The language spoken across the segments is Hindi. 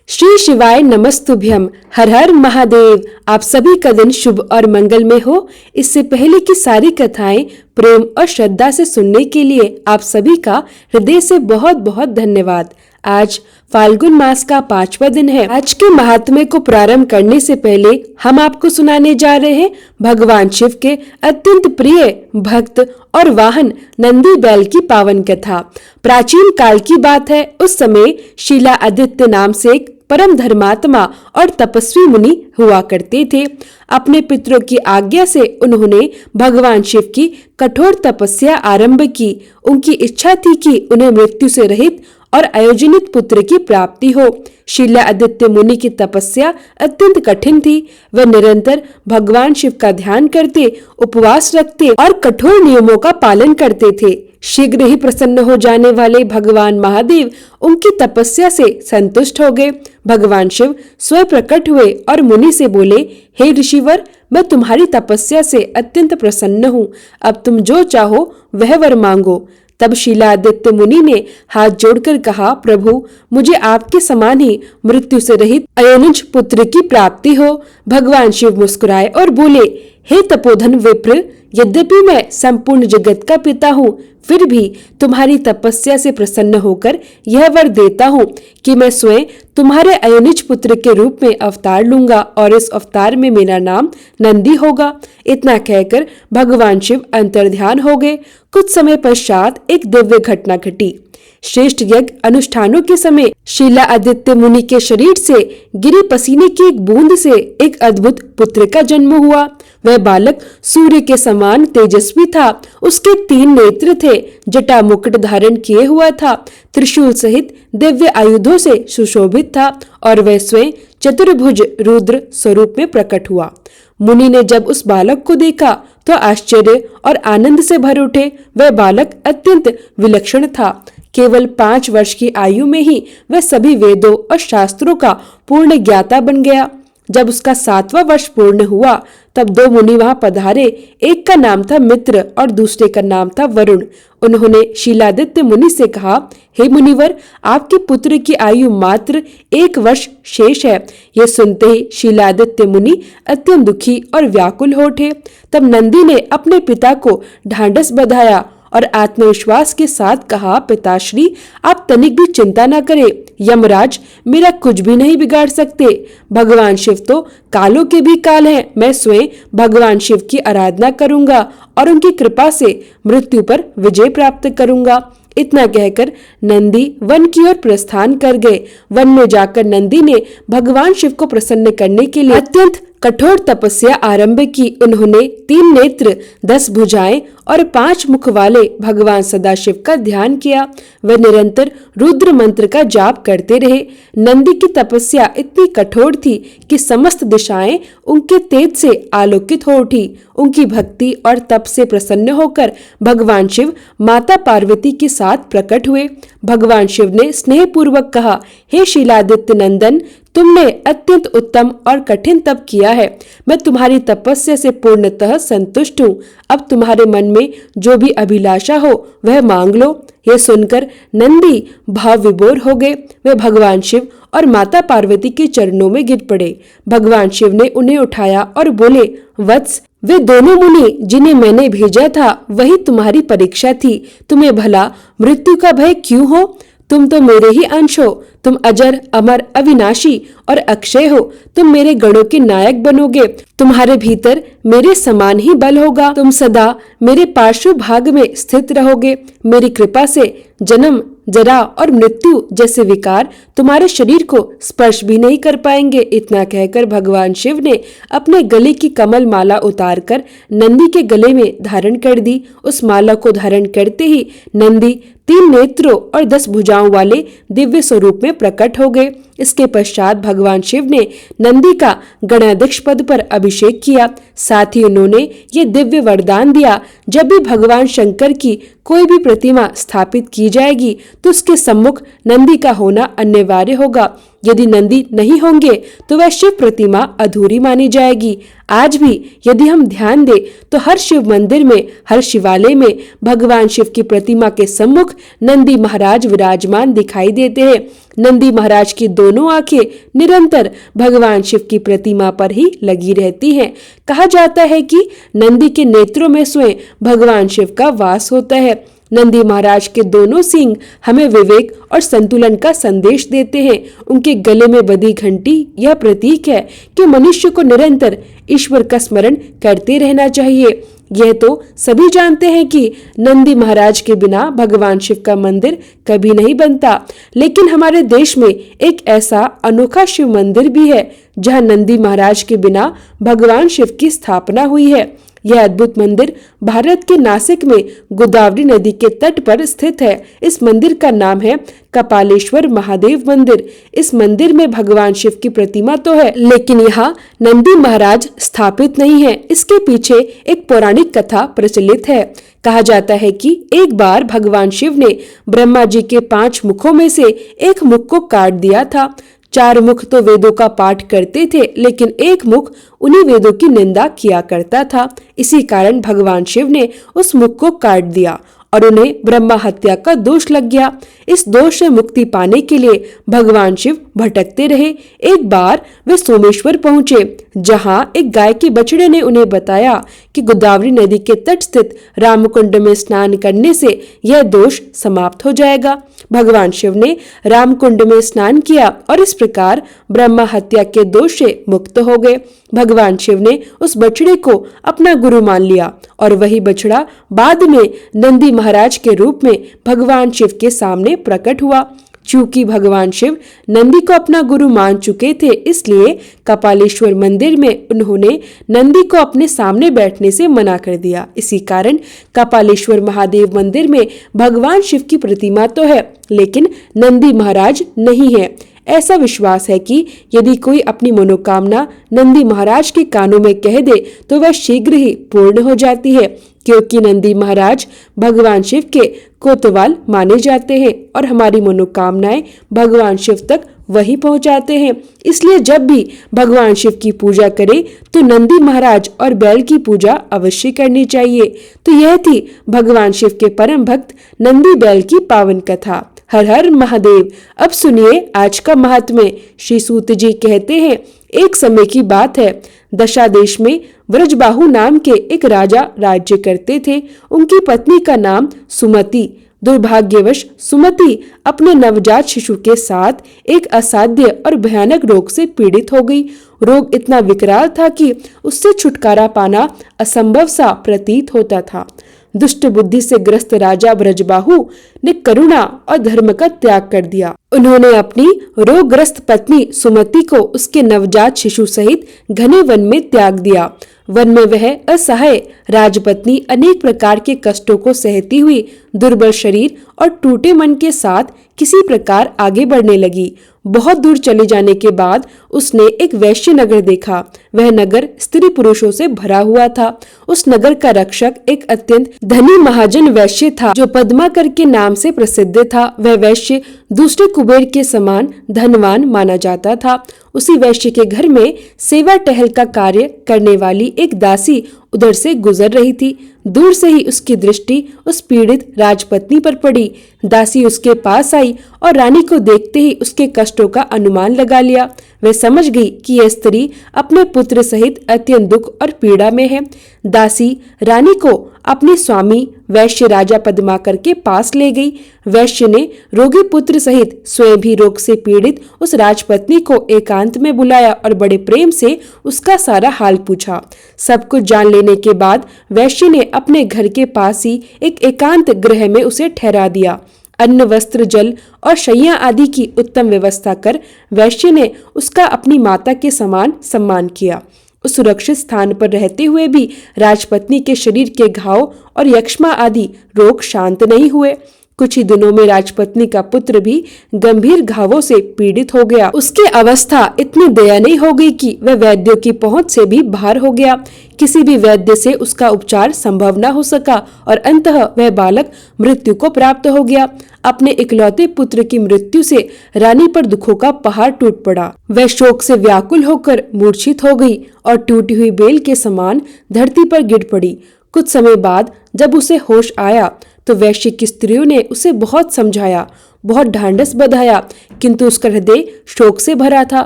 श्री शिवाय नमस्तुभ्यम। हर हर महादेव। आप सभी का दिन शुभ और मंगल में हो। इससे पहले की सारी कथाएं प्रेम और श्रद्धा से सुनने के लिए आप सभी का हृदय से बहुत बहुत धन्यवाद। आज फाल्गुन मास का 5वां दिन है। आज के महात्म्य को प्रारंभ करने से पहले हम आपको सुनाने जा रहे हैं भगवान शिव के अत्यंत प्रिय भक्त और वाहन नंदी बैल की पावन कथा। प्राचीन काल की बात है। उस समय शीला आदित्य नाम से एक परम धर्मात्मा और तपस्वी मुनि हुआ करते थे। अपने पितरों की आज्ञा से उन्होंने भगवान शिव की कठोर तपस्या आरंभ की। उनकी इच्छा थी कि उन्हें मृत्यु से रहित और अयोजनित पुत्र की प्राप्ति हो। शीला आदित्य मुनि की तपस्या अत्यंत कठिन थी। वे निरंतर भगवान शिव का ध्यान करते, उपवास रखते और कठोर नियमों का पालन करते थे। शीघ्र ही प्रसन्न हो जाने वाले भगवान महादेव उनकी तपस्या से संतुष्ट हो गए। भगवान शिव स्वयं प्रकट हुए और मुनि से बोले, हे ऋषिवर, मैं तुम्हारी तपस्या से अत्यंत प्रसन्न हूँ। अब तुम जो चाहो वह वर मांगो। तब शीला आदित्य मुनि ने हाथ जोड़कर कहा, प्रभु, मुझे आपके समान ही मृत्यु से रहित अयोनिज पुत्र की प्राप्ति हो। भगवान शिव मुस्कुराए और बोले, हे तपोधन विप्र, यद्यपि मैं संपूर्ण जगत का पिता हूँ, फिर भी तुम्हारी तपस्या से प्रसन्न होकर यह वर देता हूँ कि मैं स्वयं तुम्हारे अयोनिज पुत्र के रूप में अवतार लूंगा और इस अवतार में मेरा नाम नंदी होगा। इतना कहकर भगवान शिव अंतर्ध्यान हो गए। कुछ समय पश्चात एक दिव्य घटना घटी। श्रेष्ठ यज्ञ अनुष्ठानों के समय शीला आदित्य मुनि के शरीर से गिरे पसीने की एक बूंद से एक अद्भुत पुत्र का जन्म हुआ। वह बालक सूर्य के समान तेजस्वी था। उसके 3 नेत्र थे, जटा मुकुट धारण किए हुआ था, त्रिशूल सहित दिव्य आयुधों से सुशोभित था और वह स्वयं चतुर्भुज रुद्र स्वरूप में प्रकट हुआ। मुनि ने जब उस बालक को देखा तो आश्चर्य और आनंद से भर उठे। वह बालक अत्यंत विलक्षण था। केवल 5 वर्ष की आयु में ही वह सभी वेदों और शास्त्रों का पूर्ण ज्ञाता बन गया। जब उसका 7वां वर्ष पूर्ण हुआ तब 2 मुनि वहां पधारे। एक का नाम था मित्र और दूसरे का नाम था वरुण। उन्होंने शीलादित्य मुनि से कहा, हे मुनिवर, आपके पुत्र की आयु मात्र 1 वर्ष शेष है। यह सुनते ही शीलादित्य मुनि अत्यंत दुखी और व्याकुल हो उठे। तब नंदी ने अपने पिता को ढांढस बंधाया और आत्मविश्वास के साथ कहा, पिताश्री, आप तनिक भी चिंता न करें। यमराज मेरा कुछ भी नहीं बिगाड़ सकते। भगवान शिव तो कालों के भी काल हैं। मैं स्वयं भगवान शिव की आराधना करूंगा और उनकी कृपा से मृत्यु पर विजय प्राप्त करूंगा। इतना कहकर नंदी वन की ओर प्रस्थान कर गए। वन में जाकर नंदी ने भगवान शिव को प्रसन्न करने के लिए अत्यंत कठोर तपस्या आरंभ की। उन्होंने 3 नेत्र, 10 भुजाएं और 5 मुख वाले भगवान सदाशिव का ध्यान किया। वे निरंतर रुद्र मंत्र का जाप करते रहे। नंदी की तपस्या इतनी कठोर थी कि समस्त दिशाएं उनके तेज से आलोकित हो उठी। उनकी भक्ति और तप से प्रसन्न होकर भगवान शिव माता पार्वती के साथ प्रकट हुए। भगवान शिव ने स्नेह पूर्वक कहा, हे शीलादित्य नंदन, तुमने अत्यंत उत्तम और कठिन तप किया है। मैं तुम्हारी तपस्या से पूर्णतः संतुष्ट हूँ। अब तुम्हारे मन में जो भी अभिलाषा हो वह मांग लो। यह सुनकर नंदी भाव विभोर हो गए। वे भगवान शिव और माता पार्वती के चरणों में गिर पड़े। भगवान शिव ने उन्हें उठाया और बोले, वत्स, वे दोनों मुनि जिन्हें मैंने भेजा था वही तुम्हारी परीक्षा थी। तुम्हें भला मृत्यु का भय क्यों हो? तुम तो मेरे ही अंश हो। तुम अजर, अमर, अविनाशी और अक्षय हो। तुम मेरे गणों के नायक बनोगे। तुम्हारे भीतर मेरे समान ही बल होगा। तुम सदा मेरे पार्श्व भाग में स्थित रहोगे। मेरी कृपा से जन्म, जरा और मृत्यु जैसे विकार तुम्हारे शरीर को स्पर्श भी नहीं कर पाएंगे। इतना कहकर भगवान शिव ने अपने गले की कमल माला उतारकर नंदी के गले में धारण कर दी। उस माला को धारण करते ही नंदी 3 नेत्रों और 10 भुजाओं वाले दिव्य स्वरूप में प्रकट हो गए। इसके पश्चात भगवान शिव ने नंदी का गणाध्यक्ष पद पर अभिषेक किया। साथ ही उन्होंने ये दिव्य वरदान दिया, जब भी भगवान शंकर की कोई भी प्रतिमा स्थापित की जाएगी तो उसके सम्मुख नंदी का होना अनिवार्य होगा। यदि नंदी नहीं होंगे तो वह शिव प्रतिमा अधूरी मानी जाएगी। आज भी यदि हम ध्यान दें तो हर शिव मंदिर में, हर शिवालय में भगवान शिव की प्रतिमा के सम्मुख नंदी महाराज विराजमान दिखाई देते हैं। नंदी महाराज की दोनों आंखें निरंतर भगवान शिव की प्रतिमा पर ही लगी रहती हैं। कहा जाता है कि नंदी के नेत्रों में स्वयं भगवान शिव का वास होता है। नंदी महाराज के दोनों सींग हमें विवेक और संतुलन का संदेश देते हैं। उनके गले में बंधी घंटी यह प्रतीक है कि मनुष्य को निरंतर ईश्वर का स्मरण करते रहना चाहिए। यह तो सभी जानते हैं कि नंदी महाराज के बिना भगवान शिव का मंदिर कभी नहीं बनता, लेकिन हमारे देश में एक ऐसा अनोखा शिव मंदिर भी है जहां नंदी महाराज के बिना भगवान शिव की स्थापना हुई है। यह अद्भुत मंदिर भारत के नासिक में गोदावरी नदी के तट पर स्थित है। इस मंदिर का नाम है कपालेश्वर महादेव मंदिर। इस मंदिर में भगवान शिव की प्रतिमा तो है, लेकिन यहाँ नंदी महाराज स्थापित नहीं है। इसके पीछे एक पौराणिक कथा प्रचलित है। कहा जाता है कि एक बार भगवान शिव ने ब्रह्मा जी के 5 मुखों में से एक मुख को काट दिया था। 4 मुख तो वेदों का पाठ करते थे, लेकिन एक मुख उन्हीं वेदों की निंदा किया करता था। इसी कारण भगवान शिव ने उस मुख को काट दिया और उन्हें ब्रह्मा हत्या का दोष लग गया। इस दोष से मुक्ति पाने के लिए भगवान शिव भटकते रहे। एक बार वे सोमेश्वर पहुंचे, जहां एक गाय के बछड़े ने उन्हें बताया कि गोदावरी नदी के तट स्थित रामकुंड में स्नान करने से यह दोष समाप्त हो जाएगा। भगवान शिव ने रामकुंड में स्नान किया और इस प्रकार ब्रह्मा हत्या के दोष से मुक्त हो गए। भगवान शिव ने उस बछड़े को अपना गुरु मान लिया और वही बछड़ा बाद में नंदी महाराज के रूप में भगवान शिव के सामने प्रकट हुआ। चूंकि भगवान शिव नंदी को अपना गुरु मान चुके थे, इसलिए कपालेश्वर मंदिर में उन्होंने नंदी को अपने सामने बैठने से मना कर दिया। इसी कारण कपालेश्वर महादेव मंदिर में भगवान शिव की प्रतिमा तो है, लेकिन नंदी महाराज नहीं है। ऐसा विश्वास है कि यदि कोई अपनी मनोकामना नंदी महाराज के कानों में कह दे तो वह शीघ्र ही पूर्ण हो जाती है, क्योंकि नंदी महाराज भगवान शिव के कोतवाल माने जाते हैं और हमारी मनोकामनाएं भगवान शिव तक वही पहुंचाते हैं। इसलिए जब भी भगवान शिव की पूजा करें तो नंदी महाराज और बैल की पूजा अवश्य करनी चाहिए। तो यह थी भगवान शिव के परम भक्त नंदी बैल की पावन कथा। हर हर महादेव। अब सुनिए आज का महात्म्य। श्री सूत जी कहते हैं, एक समय की बात है, दशा देश में व्रजबाहु नाम के एक राजा राज्य करते थे। उनकी पत्नी का नाम सुमति। दुर्भाग्यवश सुमति अपने नवजात शिशु के साथ एक असाध्य और भयानक रोग से पीड़ित हो गई। रोग इतना विकराल था कि उससे छुटकारा पाना असंभव सा प्रतीत होता था। दुष्ट बुद्धि से ग्रस्त राजा व्रजबाहु ने करुणा और धर्म का त्याग कर दिया। उन्होंने अपनी रोगग्रस्त पत्नी सुमति को उसके नवजात शिशु सहित घने वन में त्याग दिया। वन में वह असहाय राजपत्नी अनेक प्रकार के कष्टों को सहती हुई दुर्बल शरीर और टूटे मन के साथ किसी प्रकार आगे बढ़ने लगी। बहुत दूर चले जाने के बाद उसने एक वैश्य नगर देखा। वह नगर स्त्री पुरुषों से भरा हुआ था। उस नगर का रक्षक एक अत्यंत धनी महाजन वैश्य था, जो पद्माकर के नाम से प्रसिद्ध था। वह वैश्य दूसरे कुबेर के समान धनवान माना जाता था। उसी वैश्य के घर में सेवा टहल का कार्य करने वाली एक दासी उधर से गुजर रही थी। दूर से ही उसकी दृष्टि उस पीड़ित राजपत्नी पर पड़ी। दासी उसके पास आई और रानी को देखते ही उसके कष्टों का अनुमान लगा लिया। वह समझ गई कि यह स्त्री अपने पुत्र सहित अत्यंत दुख और पीड़ा में है। दासी रानी को अपने स्वामी वैश्य राजा पद्माकर के पास ले गई। वैश्य ने रोगी पुत्र सहित स्वयं भी रोग से पीड़ित उस राजपत्नी को एकांत में बुलाया और बड़े प्रेम से उसका सारा हाल पूछा। सब कुछ जान लेने के बाद वैश्य ने अपने घर के पास ही एक एकांत गृह में उसे ठहरा दिया। अन्न, वस्त्र, जल और शैया आदि की उत्तम व्यवस्था कर वैश्य ने उसका अपनी माता के समान सम्मान किया। उस सुरक्षित स्थान पर रहते हुए भी राजपत्नी के शरीर के घाव और यक्ष्मा आदि रोग शांत नहीं हुए। कुछ ही दिनों में राजपत्नी का पुत्र भी गंभीर घावों से पीड़ित हो गया। उसकी अवस्था इतनी दयनीय हो गई कि वह वैद्यों की पहुंच से भी बाहर हो गया। किसी भी वैद्य से उसका उपचार संभव न हो सका और अंततः वह बालक मृत्यु को प्राप्त हो गया। अपने इकलौते पुत्र की मृत्यु से रानी पर दुखों का पहाड़ टूट पड़ा। वह शोक से व्याकुल होकर मूर्छित हो गई और टूटी हुई बेल के समान धरती पर गिर पड़ी। कुछ समय बाद जब उसे होश आया तो वैश्य की स्त्रियों ने उसे बहुत समझाया, बहुत ढांढस बंधाया, किंतु उसका हृदय शोक से भरा था।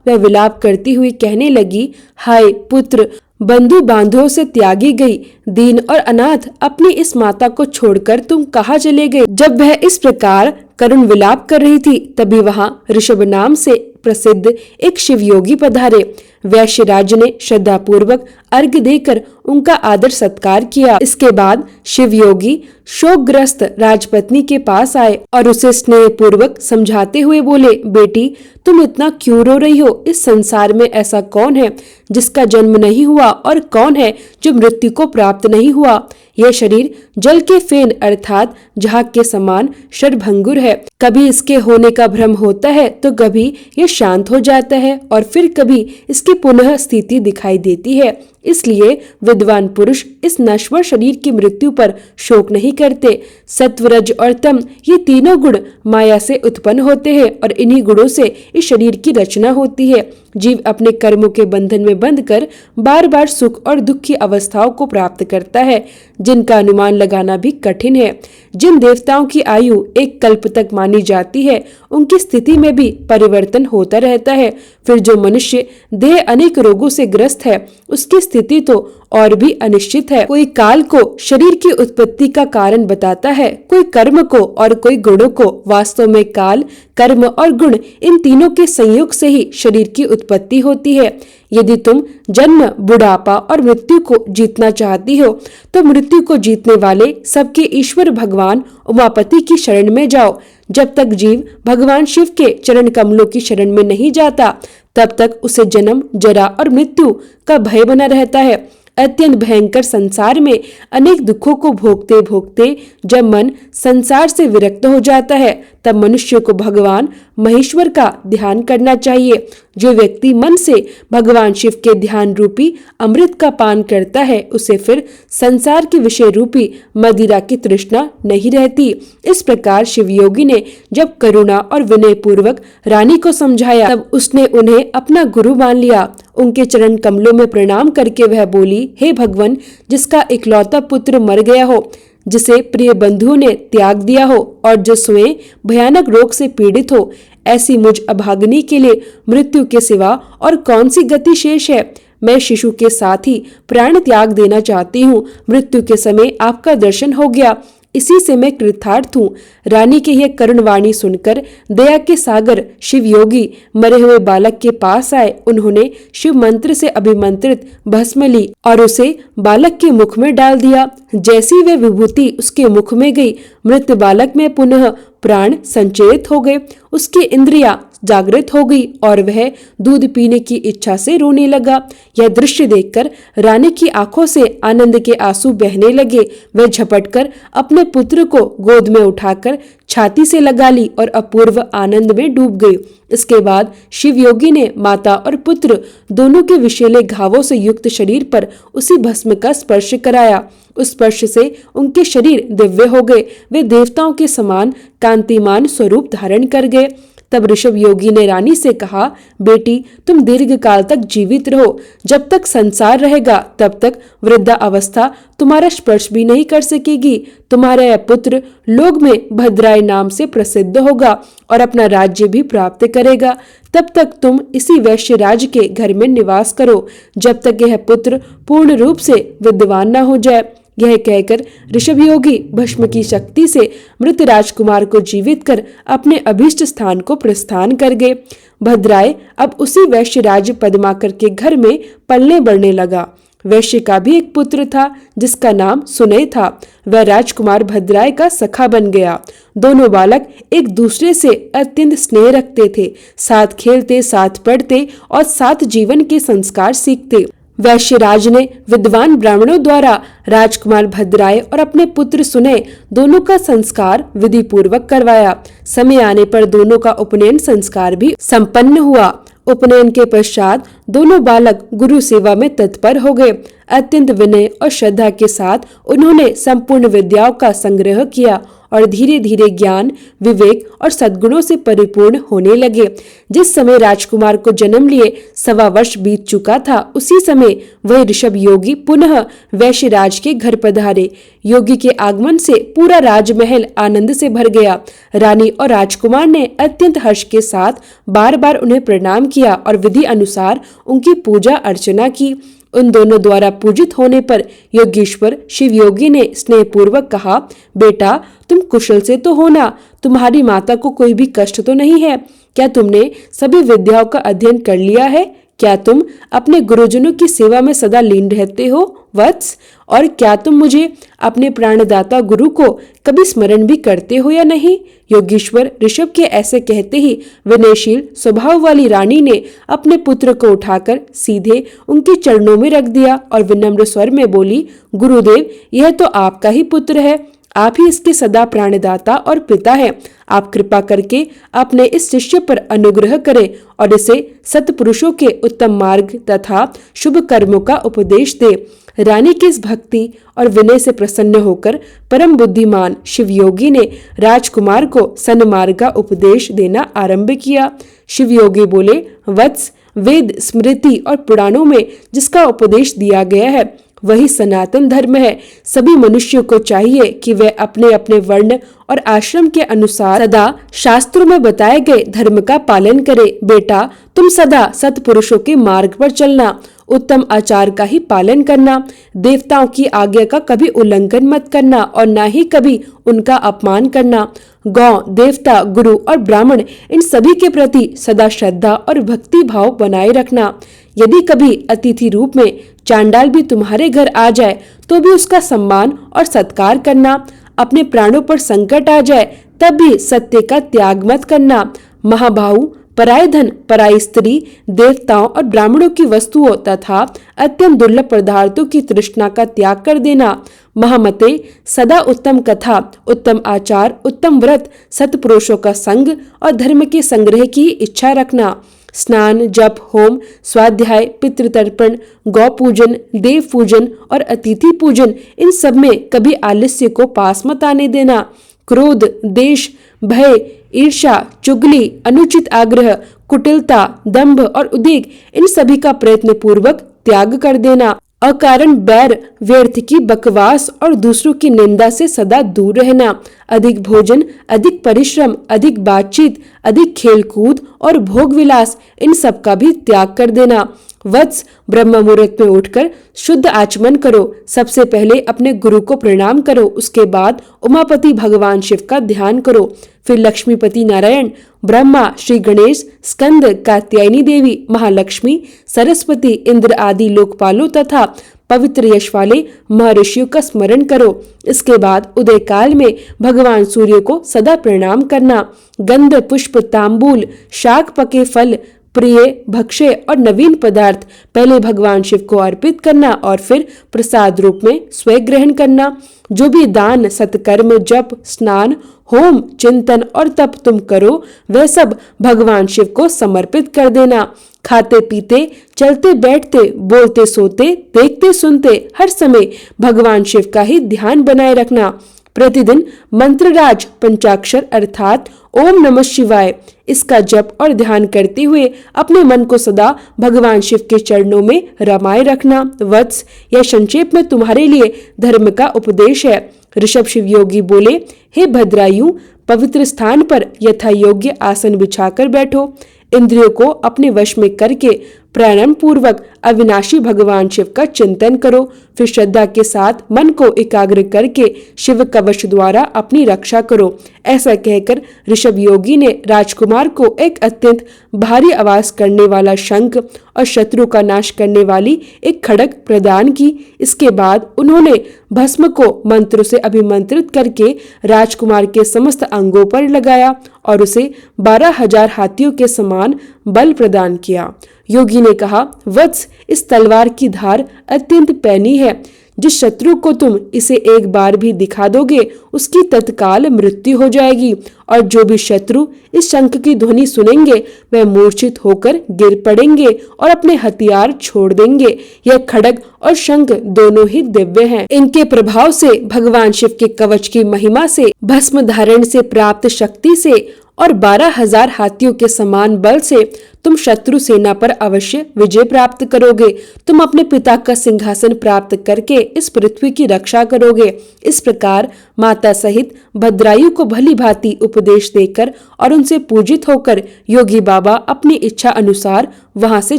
वह विलाप करती हुई कहने लगी, हाय पुत्र, बंधु बांधवों से त्यागी गई, दीन और अनाथ अपनी इस माता को छोड़कर तुम कहाँ चले गए। जब वह इस प्रकार करुण विलाप कर रही थी तभी वहां ऋषभ नाम से प्रसिद्ध एक शिवयोगी पधारे। वैश्य राज ने श्रद्धा पूर्वक अर्घ्य देकर उनका आदर सत्कार किया। इसके बाद शिवयोगी शोकग्रस्त राजपत्नी के पास आए और उसे स्नेह पूर्वक समझाते हुए बोले, बेटी तुम इतना क्यों रो रही हो। इस संसार में ऐसा कौन है जिसका जन्म नहीं हुआ और कौन है जो मृत्यु को प्राप्त नहीं हुआ। यह शरीर जल के फेन अर्थात झाग के समान क्षणभंगुर है। कभी इसके होने का भ्रम होता है तो कभी यह शांत हो जाता है और फिर कभी इसकी पुनः स्थिति दिखाई देती है। इसलिए विद्वान पुरुष इस नश्वर शरीर की मृत्यु पर शोक नहीं करते। सत्व, रज और तम ये तीनों गुण माया से उत्पन्न होते हैं और इन्हीं गुणों से इस शरीर की रचना होती है। जीव अपने कर्मों के बंधन में बंधकर बार बार सुख और दुख की अवस्थाओं को प्राप्त करता है जिनका अनुमान लगाना भी कठिन है। जिन देवताओं की आयु एक कल्प तक मानी जाती है उनकी स्थिति में भी परिवर्तन होता रहता है। फिर जो मनुष्य देह अनेक रोगों से ग्रस्त है उसकी स्थिति तो और भी अनिश्चित है। कोई काल को शरीर की उत्पत्ति का कारण बताता है, कोई कर्म को और कोई गुणों को। वास्तव में काल, कर्म और गुण इन तीनों के संयोग से ही शरीर की उत्पत्ति होती है। यदि तुम जन्म, बुढ़ापा और मृत्यु को जीतना चाहती हो तो मृत्यु को जीतने वाले सबके ईश्वर भगवान उमापति की शरण में जाओ। जब तक जीव भगवान शिव के चरण कमलों की शरण में नहीं जाता तब तक उसे जन्म, जरा और मृत्यु का भय बना रहता है। अत्यंत भयंकर संसार में अनेक दुखों को भोगते भोगते जब मन संसार से विरक्त हो जाता है तब मनुष्य को भगवान महेश्वर का ध्यान करना चाहिए। जो व्यक्ति मन से भगवान शिव के ध्यान रूपी अमृत का पान करता है उसे फिर संसार के विषय रूपी मदिरा की तृष्णा नहीं रहती। इस प्रकार शिवयोगी ने जब करुणा और विनय पूर्वक रानी को समझाया तब उसने उन्हें अपना गुरु मान लिया। उनके चरण कमलों में प्रणाम करके वह बोली, हे भगवान, जिसका इकलौता पुत्र मर गया हो, जिसे प्रिय बंधुओं ने त्याग दिया हो और जो स्वयं भयानक रोग से पीड़ित हो, ऐसी मुझ अभागिनी के लिए मृत्यु के सिवा और कौन सी गति शेष है। मैं शिशु के साथ ही प्राण त्याग देना चाहती हूँ। मृत्यु के समय आपका दर्शन हो गया, इसी से मैं कृतार्थ हूँ। रानी की यह करुण वाणी सुनकर दया के सागर शिव योगी मरे हुए बालक के पास आए। उन्होंने शिव मंत्र से अभिमंत्रित भस्म ली और उसे बालक के मुख में डाल दिया। जैसी वह विभूति उसके मुख में गई, मृत बालक में पुनः प्राण संचरित हो गए। उसकी इंद्रियां जागृत हो गई और वह दूध पीने की इच्छा से रोने लगा। यह दृश्य देखकर रानी की आंखों से आनंद के आंसू बहने लगे। वह झपटकर अपने पुत्र को गोद में उठाकर छाती से लगा ली और अपूर्व आनंद में डूब गई। इसके बाद शिव योगी ने माता और पुत्र दोनों के विषैले घावों से युक्त शरीर पर उसी भस्म का स्पर्श कराया। उस स्पर्श से उनके शरीर दिव्य हो गए। वे देवताओं के समान कांतिमान स्वरूप धारण कर गए। तब ऋषभ योगी ने रानी से कहा, बेटी तुम दीर्घ काल तक जीवित रहो। जब तक संसार रहेगा तब तक वृद्धा अवस्था तुम्हारा स्पर्श भी नहीं कर सकेगी। तुम्हारा यह पुत्र लोक में भद्राय नाम से प्रसिद्ध होगा और अपना राज्य भी प्राप्त करेगा। तब तक तुम इसी वैश्य राज के घर में निवास करो जब तक यह पुत्र पूर्ण रूप से विद्वान न हो जाए। यह कहकर ऋषभ योगी भस्म की शक्ति से मृत राजकुमार को जीवित कर अपने अभीष्ट स्थान को प्रस्थान कर गए। भद्राय अब उसी वैश्य राज पद्माकर के घर में पलने बढ़ने लगा। वैश्य का भी एक पुत्र था जिसका नाम सुनय था। वह राजकुमार भद्राय का सखा बन गया। दोनों बालक एक दूसरे से अत्यंत स्नेह रखते थे, साथ खेलते, साथ पढ़ते और साथ जीवन के संस्कार सीखते। वैश्यराज ने विद्वान ब्राह्मणों द्वारा राजकुमार भद्राय और अपने पुत्र सुनय दोनों का संस्कार विधि पूर्वक करवाया। समय आने पर दोनों का उपनयन संस्कार भी संपन्न हुआ। उपनयन के पश्चात दोनों बालक गुरु सेवा में तत्पर हो गए। अत्यंत विनय और श्रद्धा के साथ उन्होंने संपूर्ण विद्याओं का संग्रह किया और धीरे धीरे ज्ञान, विवेक और सद्गुणों से परिपूर्ण होने लगे। जिस समय राजकुमार को जन्म लिए 1.25 वर्ष बीत चुका था, उसी समय वह ऋषभ योगी पुनः वैश्यराज के घर पधारे। योगी के आगमन से पूरा राजमहल आनंद से भर गया। रानी और राजकुमार ने अत्यंत हर्ष के साथ बार बार उन्हें प्रणाम किया और विधि अनुसार उनकी पूजा अर्चना की। उन दोनों द्वारा पूजित होने पर योगेश्वर शिव योगी ने स्नेह पूर्वक कहा, बेटा तुम कुशल से तो हो ना? तुम्हारी माता को कोई भी कष्ट तो नहीं है? क्या तुमने सभी विद्याओं का अध्ययन कर लिया है? क्या तुम अपने गुरुजनों की सेवा में सदा लीन रहते हो वत्स? और क्या तुम मुझे अपने प्राणदाता गुरु को कभी स्मरण भी करते हो या नहीं? योगेश्वर ऋषभ के ऐसे कहते ही विनयशील स्वभाव वाली रानी ने अपने पुत्र को उठाकर सीधे उनके चरणों में रख दिया और विनम्र स्वर में बोली, गुरुदेव यह तो आपका ही पुत्र है, आप ही इसके सदा प्राणदाता और पिता है। आप कृपा करके अपने इस शिष्य पर अनुग्रह करें और इसे सत्पुरुषों के उत्तम मार्ग तथा शुभ कर्मों का उपदेश दे। रानी की इस भक्ति और विनय से प्रसन्न होकर परम बुद्धिमान शिव योगी ने राजकुमार को सन्मार्ग का उपदेश देना आरंभ किया। शिव योगी बोले, वत्स वेद, स्मृति और पुराणों में जिसका उपदेश दिया गया है वही सनातन धर्म है। सभी मनुष्यों को चाहिए कि वे अपने अपने वर्ण और आश्रम के अनुसार सदा शास्त्रों में बताए गए धर्म का पालन करें। बेटा तुम सदा सत्पुरुषों के मार्ग पर चलना, उत्तम आचार का ही पालन करना, देवताओं की आज्ञा का कभी उल्लंघन मत करना और न ही कभी उनका अपमान करना। गौ, देवता, गुरु और ब्राह्मण इन सभी के प्रति सदा श्रद्धा और भक्ति भाव बनाए रखना। यदि कभी अतिथि रूप में चांडाल भी तुम्हारे घर आ जाए तो भी उसका सम्मान और सत्कार करना। अपने प्राणों पर संकट आ जाए तब भी सत्य का त्याग मत करना। महाबाहु, पराय धन, पराई स्त्री, देवताओं और ब्राह्मणों की वस्तुओं तथा अत्यंत दुर्लभ पदार्थों की तृष्णा का त्याग कर देना। महामते, सदा उत्तम कथा, उत्तम आचार, उत्तम व्रत, सत्पुरुषों का संग और धर्म के संग्रह की इच्छा रखना। स्नान, जप, होम, स्वाध्याय, पितृतर्पण, गौ पूजन, देव पूजन और अतिथि पूजन, इन सब में कभी आलस्य को पास मत आने देना। क्रोध, देश, भय, ईर्ष्या, चुगली, अनुचित आग्रह, कुटिलता, दंभ और उद्वेग, इन सभी का प्रयत्न पूर्वक त्याग कर देना। अकारण बैर, व्यर्थ की बकवास और दूसरों की निंदा से सदा दूर रहना। अधिक भोजन, अधिक परिश्रम, अधिक बातचीत, अधिक खेलकूद और भोग विलास, इन सब का भी त्याग कर देना। वत्स, ब्रह्म मुहूर्त में उठकर शुद्ध आचमन करो। सबसे पहले अपने गुरु को प्रणाम करो, उसके बाद उमापति भगवान शिव का ध्यान करो, फिर लक्ष्मीपति नारायण, ब्रह्मा, श्री गणेश, स्कंद, कात्यायनी देवी, महालक्ष्मी, सरस्वती, इंद्र आदि लोकपालों तथा पवित्र यश वाले महर्षियों का स्मरण करो। इसके बाद उदय काल में भगवान सूर्य को सदा प्रणाम करना। गंध, पुष्प, तांबूल, शाक, पके फल, प्रिय भक्ष्य और नवीन पदार्थ पहले भगवान शिव को अर्पित करना और फिर प्रसाद रूप में स्वयं ग्रहण करना। जो भी दान, सत्कर्म, जप, स्नान, होम, चिंतन और तप तुम करो वह सब भगवान शिव को समर्पित कर देना। खाते पीते, चलते बैठते, बोलते सोते, देखते सुनते हर समय भगवान शिव का ही ध्यान बनाए रखना। प्रतिदिन मंत्रराज पंचाक्षर अर्थात ओम नमः शिवाय इसका जप और ध्यान करते हुए अपने मन को सदा भगवान शिव के चरणों में रमाए रखना। वत्स, यह संक्षेप में तुम्हारे लिए धर्म का उपदेश है। ऋषभ शिव योगी बोले, हे भद्रायु, पवित्र स्थान पर यथा योग्य आसन बिछाकर बैठो। इंद्रियों को अपने वश में करके प्राणायाम पूर्वक अविनाशी भगवान शिव का चिंतन करो। फिर श्रद्धा के साथ मन को एकाग्र करके शिव कवच द्वारा अपनी रक्षा करो। ऐसा कहकर ऋषभ योगी ने राजकुमार को एक अत्यंत भारी आवाज करने वाला शंख और शत्रु का नाश करने वाली एक खड्ग प्रदान की। इसके बाद उन्होंने भस्म को मंत्र से अभिमंत्रित करके राजकुमार के समस्त अंगों पर लगाया और उसे 12,000 हाथियों के समान बल प्रदान किया। योगी ने कहा, वत्स, इस तलवार की धार अत्यंत पैनी है। जिस शत्रु को तुम इसे एक बार भी दिखा दोगे उसकी तत्काल मृत्यु हो जाएगी, और जो भी शत्रु इस शंख की ध्वनि सुनेंगे वह मूर्छित होकर गिर पड़ेंगे और अपने हथियार छोड़ देंगे। यह खड्ग और शंख दोनों ही दिव्य हैं। इनके प्रभाव से, भगवान शिव के कवच की महिमा से, भस्म धारण से प्राप्त शक्ति से और 12,000 हाथियों के समान बल से तुम शत्रु सेना पर अवश्य विजय प्राप्त करोगे। तुम अपने पिता का सिंहासन प्राप्त करके इस पृथ्वी की रक्षा करोगे। इस प्रकार माता सहित भद्रायु को भली भांति उपदेश देकर और उनसे पूजित होकर योगी बाबा अपनी इच्छा अनुसार वहां से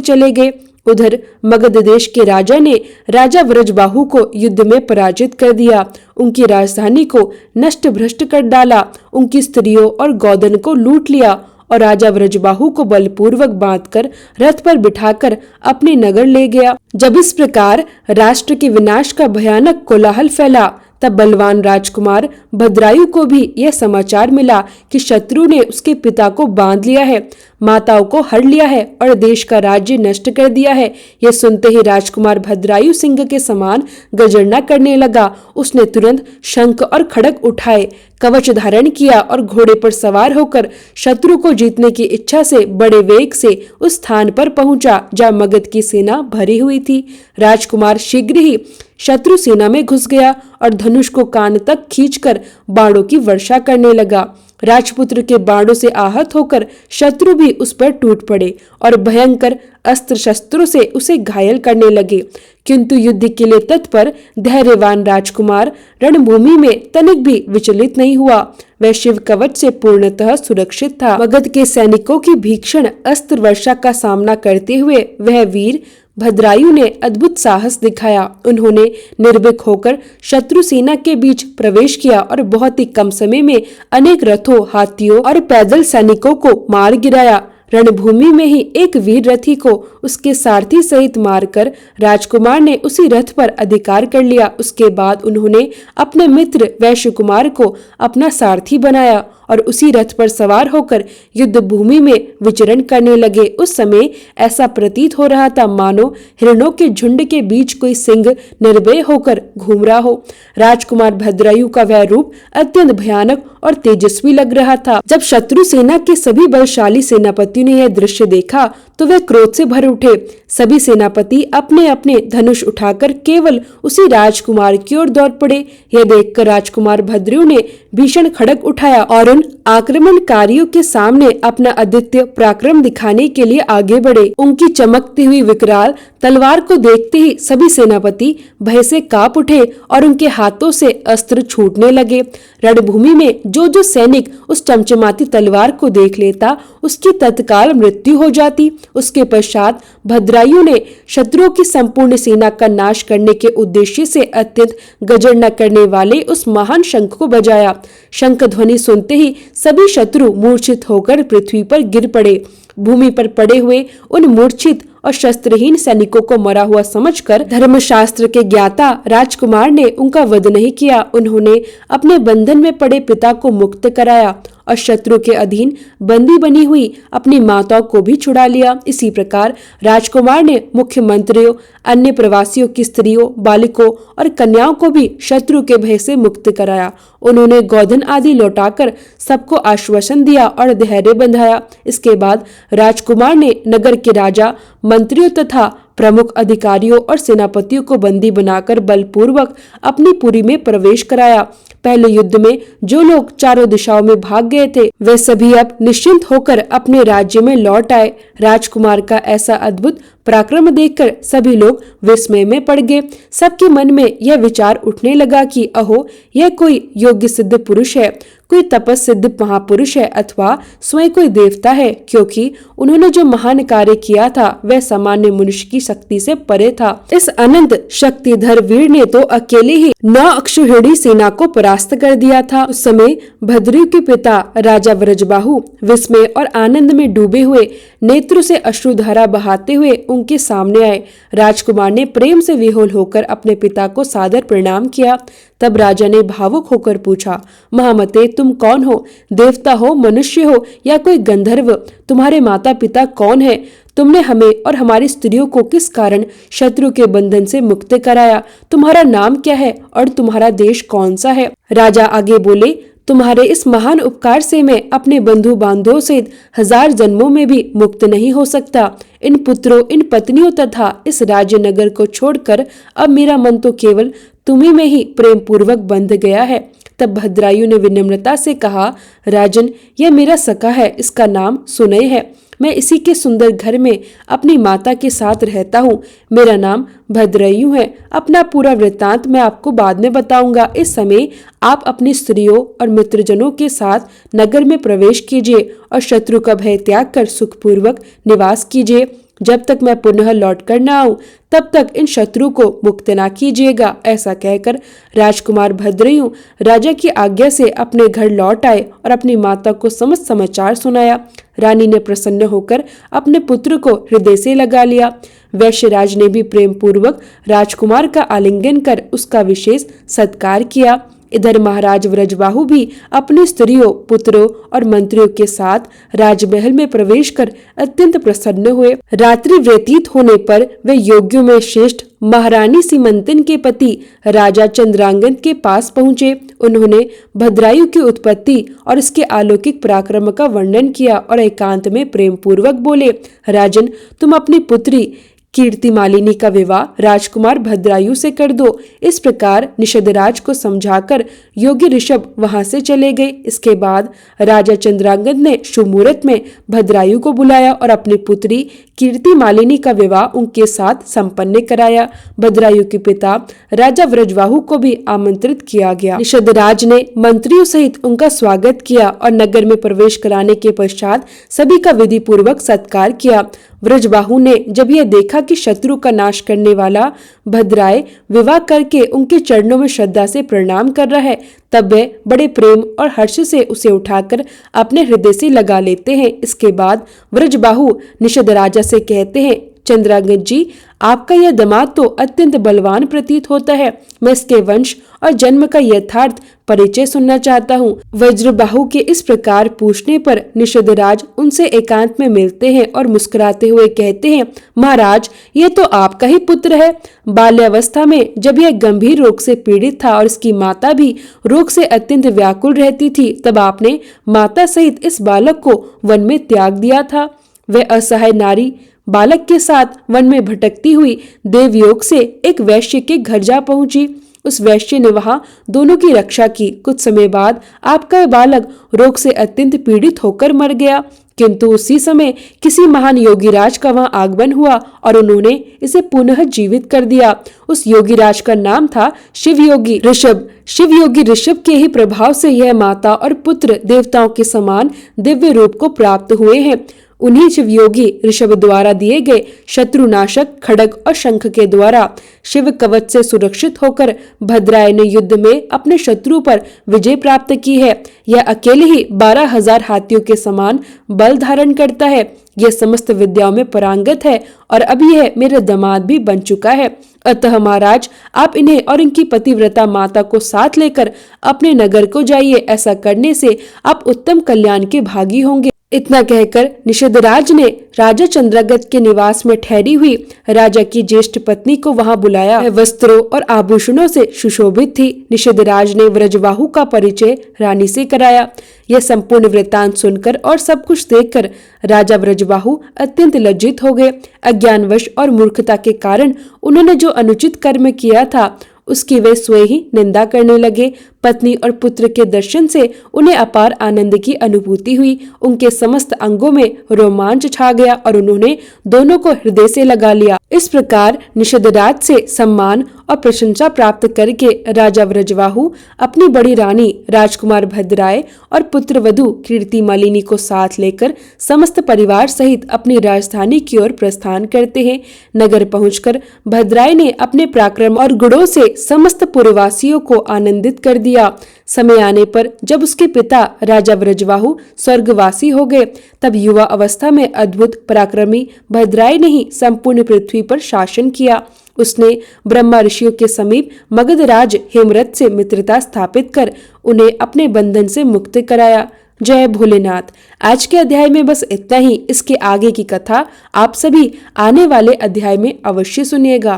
चले गए। उधर मगध देश के राजा ने राजा व्रजबाहु को युद्ध में पराजित कर दिया, उनकी राजधानी को नष्ट भ्रष्ट कर डाला, उनकी स्त्रियों और गौधन को लूट लिया और राजा व्रजबाहु को बलपूर्वक बांधकर रथ पर बिठाकर अपने नगर ले गया। जब इस प्रकार राष्ट्र के विनाश का भयानक कोलाहल फैला, तब बलवान राजकुमार भद्रायु को भी यह समाचार मिला कि शत्रु ने उसके पिता को बांध लिया है, माताओं को हर लिया है और देश का राज्य नष्ट कर दिया है। यह सुनते ही राजकुमार भद्रायु सिंह के समान गर्जना करने लगा। उसने तुरंत शंख और खड्ग उठाए, कवच धारण किया और घोड़े पर सवार होकर शत्रु को जीतने की इच्छा से बड़े वेग से उस स्थान पर पहुंचा जहां मगध की सेना भरी हुई थी। राजकुमार शीघ्र ही शत्रु सेना में घुस गया और धनुष को कान तक खींचकर बाणों की वर्षा करने लगा। राजपुत्र के बाणों से आहत होकर शत्रु भी उस पर टूट पड़े और भयंकर अस्त्र शस्त्रों से उसे घायल करने लगे। किंतु युद्ध के लिए तत्पर धैर्यवान राजकुमार रणभूमि में तनिक भी विचलित नहीं हुआ। वह शिव कवच से पूर्णतः सुरक्षित था। मगध के सैनिकों की भीषण अस्त्र वर्षा का सामना करते हुए वह वीर भद्रायु ने अद्भुत साहस दिखाया। उन्होंने निर्भीक होकर शत्रु सेना के बीच प्रवेश किया और बहुत ही कम समय में अनेक रथों, हाथियों और पैदल सैनिकों को मार गिराया। रणभूमि में ही एक वीर रथी को उसके सारथी सहित मारकर राजकुमार ने उसी रथ पर अधिकार कर लिया। उसके बाद उन्होंने अपने मित्र वैश्य कुमार को अपना सारथी बनाया और उसी रथ पर सवार होकर युद्ध भूमि में विचरण करने लगे। उस समय ऐसा प्रतीत हो रहा था मानो हिरणों के झुंड के बीच कोई सिंह निर्भय होकर घूम रहा हो। राजकुमार भद्रायु का वह रूप अत्यंत भयानक और तेजस्वी लग रहा था। जब शत्रु सेना के सभी बलशाली सेनापतियों ने यह दृश्य देखा तो वे क्रोध से भर उठे। सभी सेनापति अपने अपने धनुष उठाकर केवल उसी राजकुमार की ओर दौड़ पड़े। यह देखकर राजकुमार भद्रायु ने भीषण खड्ग उठाया और उन आक्रमणकारियों के सामने अपना अद्वितीय पराक्रम दिखाने के लिए आगे बढ़े। उनकी चमकती हुई विकराल तलवार को देखते ही सभी सेनापति भय से कांप उठे और उनके हाथों से अस्त्र छूटने लगे। रणभूमि में जो जो सैनिक उस चमचमाती तलवार को देख लेता उसकी तत्काल मृत्यु हो जाती। उसके पश्चात भद्रायु ने शत्रुओं की संपूर्ण सेना का नाश करने के उद्देश्य से अत्यंत गर्जना करने वाले उस महान शंख को बजाया। शंख ध्वनि सुनते ही सभी शत्रु मूर्छित होकर पृथ्वी पर गिर पड़े। भूमि पर पड़े हुए उन मूर्छित और शस्त्रहीन सैनिकों को मरा हुआ समझकर धर्मशास्त्र के ज्ञाता राजकुमार ने उनका वध नहीं किया। उन्होंने अपने बंधन में पड़े पिता को मुक्त कराया और शत्रु के अधीन बंदी बनी हुई अपनी माताओं को भी छुड़ा लिया। इसी प्रकार राजकुमार ने मुख्यमंत्रियों, अन्य प्रवासियों की स्त्रियों, बालिकों और कन्याओं को भी शत्रु के भय से मुक्त कराया। उन्होंने गौधन आदि लौटाकर सबको आश्वासन दिया और धैर्य बंधाया। इसके बाद राजकुमार ने नगर के राजा, मंत्रियों तथा प्रमुख अधिकारियों और सेनापतियों को बंदी बनाकर बलपूर्वक अपनी पुरी में प्रवेश कराया। पहले युद्ध में जो लोग चारों दिशाओं में भाग गए थे वे सभी अब निश्चिंत होकर अपने राज्य में लौट आए। राजकुमार का ऐसा अद्भुत पराक्रम देखकर सभी लोग विस्मय में पड़ गए। सबके मन में यह विचार उठने लगा कि अहो, यह कोई योग्य सिद्ध पुरुष है, कोई तपस्सिद्ध महापुरुष है अथवा स्वयं कोई देवता है, क्योंकि उन्होंने जो महान कार्य किया था वह सामान्य मनुष्य की शक्ति से परे था। इस अनंत शक्तिधर वीर ने तो अकेले ही 9 अक्षौहिणी सेना को परास्त कर दिया था। उस समय भद्रायु के पिता राजा व्रजबाहु विस्मय और आनंद में डूबे हुए नेत्रों से अश्रुधारा बहाते हुए उनके सामने आए। राजकुमार ने प्रेम से विह्वल होकर अपने पिता को सादर प्रणाम किया। तब राजा ने भावुक होकर पूछा, महामते, तुम कौन हो? देवता हो, मनुष्य हो या कोई गंधर्व? तुम्हारे माता पिता कौन है? तुमने हमें और हमारी स्त्रियों को किस कारण शत्रु के बंधन से मुक्त कराया? तुम्हारा नाम क्या है और तुम्हारा देश कौन सा है? राजा आगे बोले, तुम्हारे इस महान उपकार से मैं अपने बंधु बांधवों सहित 1000 जन्मों में भी मुक्त नहीं हो सकता। इन पुत्रों, इन पत्नियों तथा इस राज्य नगर को छोड़कर अब मेरा मन तो केवल तुम्ही में ही प्रेम पूर्वक बंध गया है। तब भद्रायु ने विनम्रता से कहा, राजन, यह मेरा सखा है, इसका नाम सुनय है। मैं इसी के सुंदर घर में अपनी माता के साथ रहता हूँ। मेरा नाम भद्रायु है। अपना पूरा वृत्तांत मैं आपको बाद में बताऊंगा। इस समय आप अपनी स्त्रियों और मित्रजनों के साथ नगर में प्रवेश कीजिए और शत्रु का भय त्याग कर सुखपूर्वक निवास कीजिए। जब तक मैं पुनः लौट कर न आऊं तब तक इन शत्रु को मुक्त ना कीजिएगा। ऐसा कहकर राजकुमार भद्रायु राजा की आज्ञा से अपने घर लौट आए और अपनी माता को समस्त समाचार सुनाया। रानी ने प्रसन्न होकर अपने पुत्र को हृदय से लगा लिया। वैश्यराज ने भी प्रेम पूर्वक राजकुमार का आलिंगन कर उसका विशेष सत्कार किया। इधर महाराज व्रजबाहु भी अपनी स्त्रियों, पुत्रों और मंत्रियों के साथ राजमहल में प्रवेश कर अत्यंत प्रसन्न हुए। रात्रि व्यतीत होने पर वे योग्यों में श्रेष्ठ महारानी सीमंतन के पति राजा चंद्रांगन के पास पहुँचे। उन्होंने भद्रायु की उत्पत्ति और इसके अलौकिक पराक्रम का वर्णन किया और एकांत में प्रेम पूर्वक बोले, राजन, तुम अपनी पुत्री कीर्तिमालिनी का विवाह राजकुमार भद्रायु से कर दो। इस प्रकार निषदराज को समझाकर योगी ऋषभ वहां से चले गए। इसके बाद राजा चंद्रांगन ने शुभ मुहूर्त में भद्रायु को बुलाया और अपनी पुत्री कीर्तिमालिनी का विवाह उनके साथ संपन्न कराया। भद्रायु के पिता राजा व्रजबाहु को भी आमंत्रित किया गया। निषदराज ने मंत्रियों सहित उनका स्वागत किया और नगर में प्रवेश कराने के पश्चात सभी का विधि पूर्वक सत्कार किया। व्रजबाहु ने जब यह देखा कि शत्रु का नाश करने वाला भद्राय विवाह करके उनके चरणों में श्रद्धा से प्रणाम कर रहा है, तब वे बड़े प्रेम और हर्ष से उसे उठाकर अपने हृदय से लगा लेते हैं। इसके बाद व्रजबाहु निषद राजा से कहते हैं, चंद्रांगन जी, आपका यह दामाद तो अत्यंत बलवान प्रतीत होता है। मैं इसके वंश और जन्म का यथार्थ परिचय सुनना चाहता हूँ। वज्रबाहु के इस प्रकार पूछने पर निषदराज उनसे एकांत में मिलते हैं और मुस्कुराते हुए कहते हैं, महाराज, ये तो आपका ही पुत्र है। बाल्यावस्था में जब यह गंभीर रोग से पीड़ित था और इसकी माता भी रोग से अत्यंत व्याकुल रहती थी, तब आपने माता सहित इस बालक को वन में त्याग दिया था। वह असहाय नारी बालक के साथ वन में भटकती हुई देवयोग से एक वैश्य के घर जा पहुंची। उस वैश्य ने वहां दोनों की रक्षा की। कुछ समय बाद आपका बालक रोग से अत्यंत पीड़ित होकर मर गया, किंतु उसी समय किसी महान योगीराज का वहां आगमन हुआ और उन्होंने इसे पुनः जीवित कर दिया। उस योगीराज का नाम था शिवयोगी ऋषभ। शिवयोगी ऋषभ के ही प्रभाव से यह माता और पुत्र देवताओं के समान दिव्य रूप को प्राप्त हुए हैं। उन्हीं शिवयोगी ऋषभ द्वारा दिए गए शत्रुनाशक खड्ग और शंख के द्वारा शिव कवच से सुरक्षित होकर भद्राय ने युद्ध में अपने शत्रु पर विजय प्राप्त की है। यह अकेले ही 12,000 हाथियों के समान बल धारण करता है। यह समस्त विद्याओं में पारंगत है और अब यह मेरे दामाद भी बन चुका है। अतः महाराज, आप इन्हें और इनकी पतिव्रता माता को साथ लेकर अपने नगर को जाइए। ऐसा करने से आप उत्तम कल्याण के भागी होंगे। इतना कहकर निषदराज ने राजा चंद्रागत के निवास में ठहरी हुई राजा की ज्येष्ठ पत्नी को वहां बुलाया। वह वस्त्रों और आभूषणों से सुशोभित थी। निषदराज ने व्रजबाहु का परिचय रानी से कराया। यह संपूर्ण वृत्तांत सुनकर और सब कुछ देखकर राजा व्रजबाहु अत्यंत लज्जित हो गए। अज्ञानवश और मूर्खता के कारण उन्होंने जो अनुचित कर्म किया था उसकी वे स्वयं ही निंदा करने लगे। पत्नी और पुत्र के दर्शन से उन्हें अपार आनंद की अनुभूति हुई। उनके समस्त अंगों में रोमांच छा गया और उन्होंने दोनों को हृदय से लगा लिया। इस प्रकार निषदराज से सम्मान और प्रशंसा प्राप्त करके राजा व्रजबाहु अपनी बड़ी रानी राजकुमार भद्राय और पुत्र वधू कीर्तिमालिनी को साथ लेकर समस्त परिवार सहित अपनी राजधानी की ओर प्रस्थान करते हैं। नगर पहुंचकर भद्राय ने अपने पराक्रम और गुणों से समस्त पुरवासियों को आनंदित कर दिया। किया। समय आने पर जब उसके पिता राजा व्रजवाहु स्वर्गवासी हो गए, तब युवा अवस्था में अद्भुत पराक्रमी भद्राई ने ही संपूर्ण पृथ्वी पर शासन किया। उसने ब्रह्मा ऋषियों के समीप मगधराज हेमरथ से मित्रता स्थापित कर उन्हें अपने बंधन से मुक्त कराया। जय भोलेनाथ। आज के अध्याय में बस इतना ही। इसके आगे की कथा आप सभी आने वाले अध्याय में अवश्य सुनिएगा।